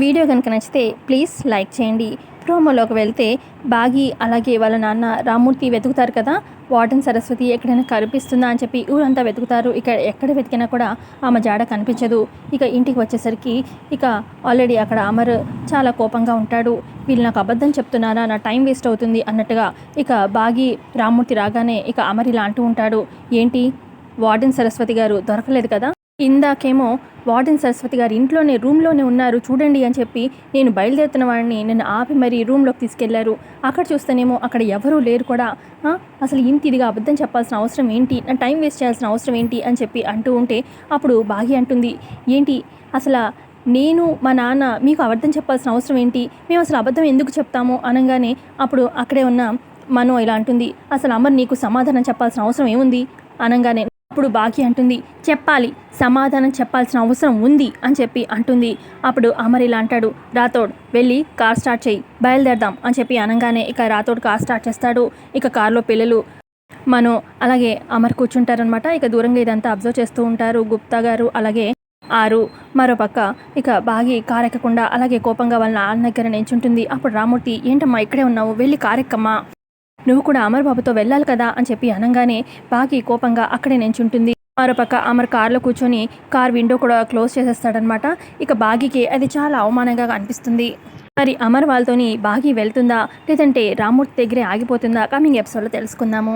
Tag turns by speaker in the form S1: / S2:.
S1: Video కనుక నచ్చితే please like చేయండి. ప్రోమోలోకి వెళ్తే బాగి అలాగే వాళ్ళ నాన్న రామ్మూర్తి వెతుకుతారు కదా, వార్డెన్ సరస్వతి ఎక్కడైనా కనిపిస్తుందా అని చెప్పి ఊరంతా వెతుకుతారు. ఇక ఎక్కడ వెతికినా కూడా ఆమె జాడ కనిపించదు. ఇక ఇంటికి వచ్చేసరికి ఇక ఆల్రెడీ అక్కడ అమర్ చాలా కోపంగా ఉంటాడు. వీళ్ళు నాకు అబద్ధం చెప్తున్నారా, నా టైం వేస్ట్ అవుతుంది అన్నట్టుగా ఇక బాగి రామ్మూర్తి రాగానే ఇక అమర్ ఇలా అంటూ ఉంటాడు, ఏంటి వార్డెన్ సరస్వతి గారు దొరకలేదు కదా, ఇందాకేమో వార్డెన్ సరస్వతి గారు ఇంట్లోనే రూమ్లోనే ఉన్నారు చూడండి అని చెప్పి నేను బయలుదేరుతున్న వాడిని నన్ను ఆపి మరీ రూమ్లోకి తీసుకెళ్లారు. అక్కడ చూస్తేనేమో అక్కడ ఎవరూ లేరు కూడా. అసలు ఇంత ఇదిగా అబద్ధం చెప్పాల్సిన అవసరం ఏంటి, నా టైం వేస్ట్ చేయాల్సిన అవసరం ఏంటి అని చెప్పి అంటూ ఉంటే అప్పుడు బాగి అంటుంది, ఏంటి అసలు నేను మా నాన్న మీకు అబద్ధం చెప్పాల్సిన అవసరం ఏంటి, మేము అసలు అబద్ధం ఎందుకు చెప్తాము అనగానే అప్పుడు అక్కడే ఉన్న మనో ఇలా అంటుంది, అసలు అమర్ నీకు సమాధానం చెప్పాల్సిన అవసరం ఏముంది అనగానే అప్పుడు బాగి అంటుంది, చెప్పాలి, సమాధానం చెప్పాల్సిన అవసరం ఉంది అని చెప్పి అంటుంది. అప్పుడు అమర్ ఇలా అంటాడు, రాథోడ్ వెళ్ళి కార్ స్టార్ట్ చేయి, బయలుదేరదాం అని చెప్పి అనగానే ఇక రాథోడ్ కార్ స్టార్ట్ చేస్తాడు. ఇక కార్లో పిల్లలు మనో అలాగే అమర్ కూర్చుంటారనమాట. ఇక దూరంగా ఇదంతా అబ్జర్వ్ చేస్తూ ఉంటారు గుప్తా గారు అలాగే ఆరు. మరోపక్క ఇక బాగి కార్ ఎక్కకుండా అలాగే కోపంగా వాళ్ళ నాన్న దగ్గర నించుంటుంది. అప్పుడు రామ్మూర్తి, ఏంటమ్మా ఇక్కడే ఉన్నావు, వెళ్ళి కార్ ఎక్కమ్మా, నువ్వు కూడా అమర్ బాబుతో వెళ్ళాలి కదా అని చెప్పి అనగానే బాగి కోపంగా అక్కడే నించుంటుంది. మరోపక్క అమర్ కార్లో కూర్చొని కార్ విండో కూడా క్లోజ్ చేసేస్తాడనమాట. ఇక బాగికి అది చాలా అవమానంగా అనిపిస్తుంది. మరి అమర్ వాళ్ళతోని బాగి వెళ్తుందా లేదంటే రామ్మూర్తి దగ్గరే ఆగిపోతుందా, కమింగ్ ఎపిసోడ్లో తెలుసుకుందాము.